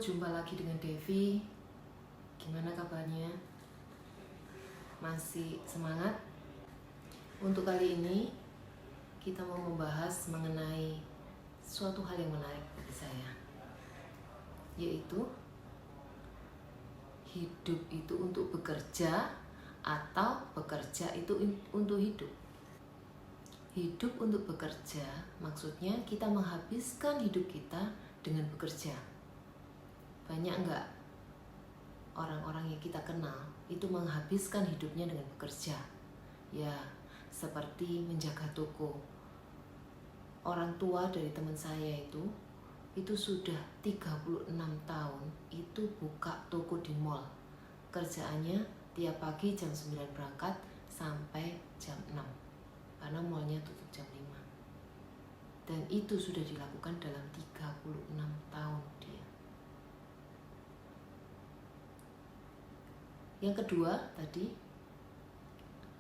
jumpa lagi dengan Devi. Gimana kabarnya? Masih semangat? Untuk kali ini kita mau membahas mengenai suatu hal yang menarik bagi saya, yaitu hidup itu untuk bekerja atau bekerja itu untuk hidup. Hidup untuk bekerja maksudnya kita menghabiskan hidup kita dengan bekerja. Banyak enggak orang-orang yang kita kenal itu menghabiskan hidupnya dengan bekerja? Ya, seperti menjaga toko. Orang tua dari teman saya itu sudah 36 tahun itu buka toko di mall. Kerjaannya tiap pagi jam 9 berangkat sampai jam 6. Karena mallnya tutup jam 5. Dan itu sudah dilakukan dalam 36 tahun dia. Yang kedua tadi,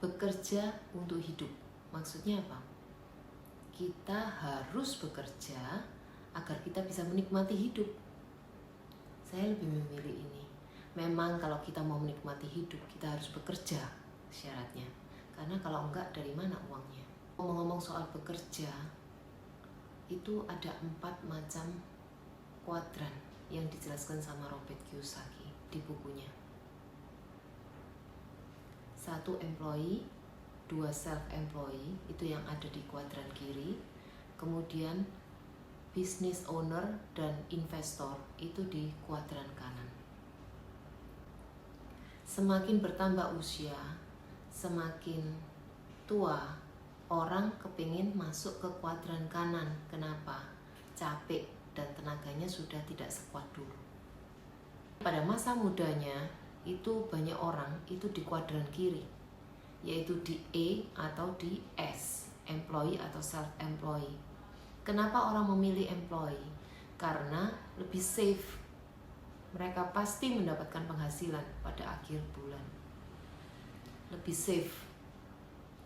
bekerja untuk hidup. Maksudnya apa? Kita harus bekerja agar kita bisa menikmati hidup. Saya lebih memilih ini. Memang kalau kita mau menikmati hidup, kita harus bekerja syaratnya. Karena kalau enggak, dari mana uangnya? Ngomong-ngomong soal bekerja, itu ada 4 macam kuadran yang dijelaskan sama Robert Kiyosaki di bukunya. 1 employee, 2 self-employee, itu yang ada di kuadran kiri. Kemudian business owner dan investor, itu di kuadran kanan. Semakin bertambah usia, semakin tua, orang kepingin masuk ke kuadran kanan. Kenapa? Capek dan tenaganya sudah tidak sekuat dulu. Pada masa mudanya, itu banyak orang itu di kuadran kiri, yaitu di E atau di S, employee atau self-employee. Kenapa orang memilih employee? Karena lebih safe. Mereka pasti mendapatkan penghasilan pada akhir bulan. Lebih safe.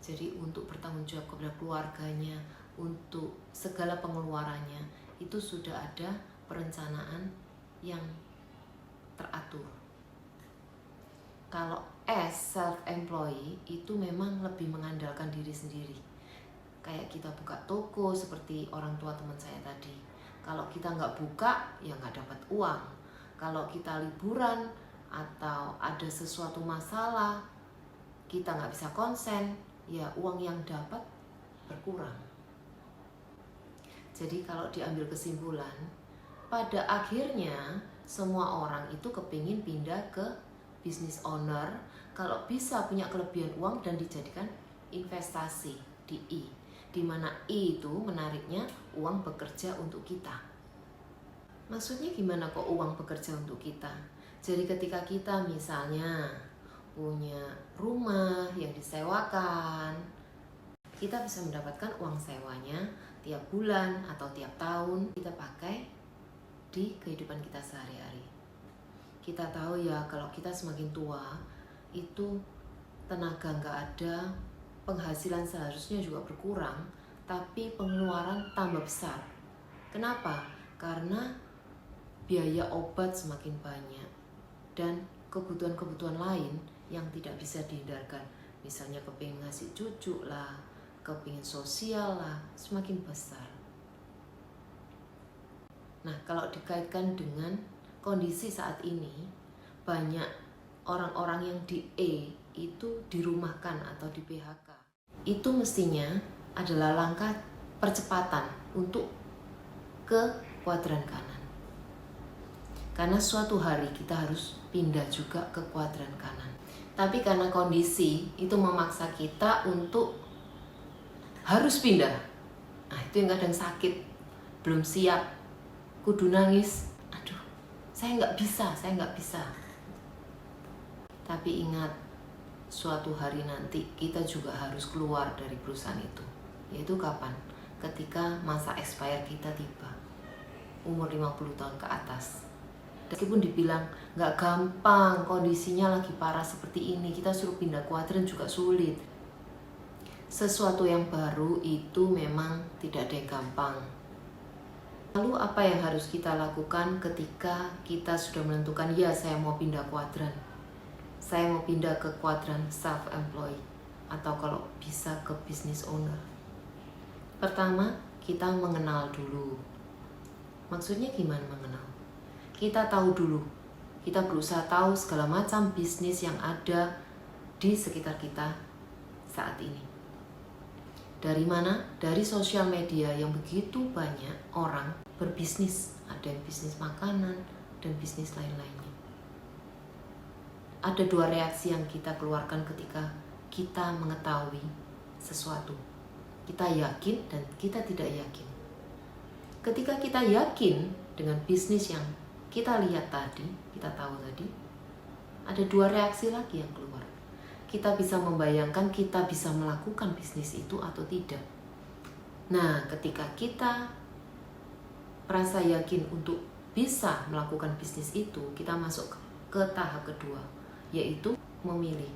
Jadi untuk bertanggung jawab kepada keluarganya, untuk segala pengeluarannya, itu sudah ada perencanaan yang teratur. Kalau S, self-employee, itu memang lebih mengandalkan diri sendiri. Kayak kita buka toko seperti orang tua teman saya tadi. Kalau kita nggak buka, ya nggak dapat uang. Kalau kita liburan atau ada sesuatu masalah, kita nggak bisa konsen, ya uang yang dapat berkurang. Jadi kalau diambil kesimpulan, pada akhirnya semua orang itu kepingin pindah ke business owner kalau bisa punya kelebihan uang dan dijadikan investasi di I, di mana I itu menariknya uang bekerja untuk kita. Maksudnya gimana kok uang bekerja untuk kita? Jadi ketika kita misalnya punya rumah yang disewakan, kita bisa mendapatkan uang sewanya tiap bulan atau tiap tahun kita pakai di kehidupan kita sehari-hari. Kita tahu ya kalau kita semakin tua itu tenaga nggak ada, penghasilan seharusnya juga berkurang, tapi pengeluaran tambah besar. Kenapa? Karena biaya obat semakin banyak dan kebutuhan-kebutuhan lain yang tidak bisa dihindarkan. Misalnya kepingin ngasih cucu lah, kepingin sosial lah, semakin besar. Nah, kalau dikaitkan dengan kondisi saat ini, banyak orang-orang yang di E itu dirumahkan atau di PHK. Itu mestinya adalah langkah percepatan untuk ke kuadran kanan. Karena suatu hari kita harus pindah juga ke kuadran kanan. Tapi karena kondisi itu memaksa kita untuk harus pindah. Nah, itu yang kadang sakit, belum siap, kudu nangis. Aduh, saya nggak bisa. Tapi ingat, suatu hari nanti kita juga harus keluar dari perusahaan itu. Yaitu kapan? Ketika masa expire kita tiba, umur 50 tahun ke atas. Meskipun dibilang nggak gampang, kondisinya lagi parah seperti ini, kita suruh pindah kuadran juga sulit. Sesuatu yang baru itu memang tidak ada yang gampang. Lalu apa yang harus kita lakukan ketika kita sudah menentukan, ya saya mau pindah kuadran, saya mau pindah ke kuadran self-employed, atau kalau bisa ke business owner. Pertama, kita mengenal dulu. Maksudnya gimana mengenal? Kita tahu dulu, kita berusaha tahu segala macam bisnis yang ada di sekitar kita saat ini. Dari mana? Dari sosial media yang begitu banyak orang berbisnis. Ada yang bisnis makanan dan bisnis lain-lainnya. Ada dua reaksi yang kita keluarkan ketika kita mengetahui sesuatu. Kita yakin dan kita tidak yakin. Ketika kita yakin dengan bisnis yang kita lihat tadi, kita tahu tadi, ada dua reaksi lagi yang keluar. Kita bisa membayangkan kita bisa melakukan bisnis itu atau tidak. Nah, ketika kita merasa yakin untuk bisa melakukan bisnis itu, kita masuk ke tahap kedua, yaitu memilih.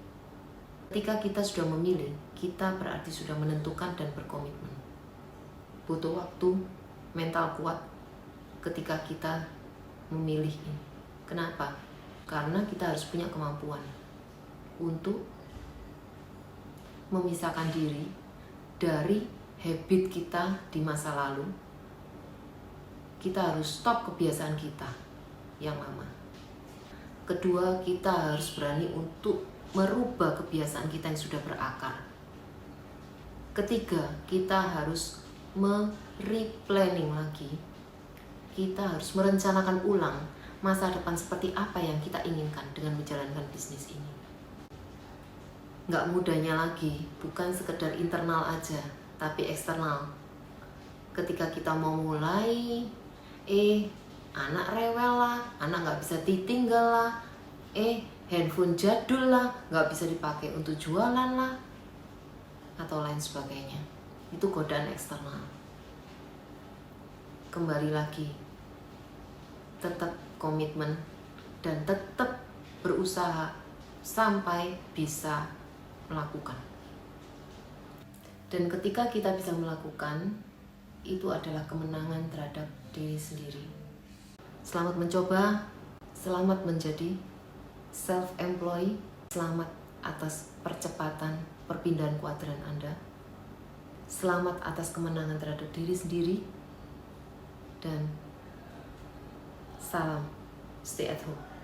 Ketika kita sudah memilih, kita berarti sudah menentukan dan berkomitmen. Butuh waktu, mental kuat ketika kita memilih ini. Kenapa? Karena kita harus punya kemampuan untuk memisahkan diri dari habit kita di masa lalu. Kita harus stop kebiasaan kita yang lama. Kedua, kita harus berani untuk merubah kebiasaan kita yang sudah berakar. Ketiga, kita harus replanning lagi. Kita harus merencanakan ulang masa depan seperti apa yang kita inginkan dengan menjalankan bisnis ini. Nggak mudahnya lagi, bukan sekedar internal aja, tapi eksternal. Ketika kita mau mulai, anak rewel lah, anak nggak bisa ditinggal lah, handphone jadul lah, nggak bisa dipakai untuk jualan lah, atau lain sebagainya. Itu godaan eksternal. Kembali lagi, tetap komitmen dan tetap berusaha sampai bisa melakukan. Dan ketika kita bisa melakukan, itu adalah kemenangan terhadap diri sendiri. Selamat mencoba, selamat menjadi self-employed, selamat atas percepatan perpindahan kuadran Anda, selamat atas kemenangan terhadap diri sendiri, dan salam stay at home.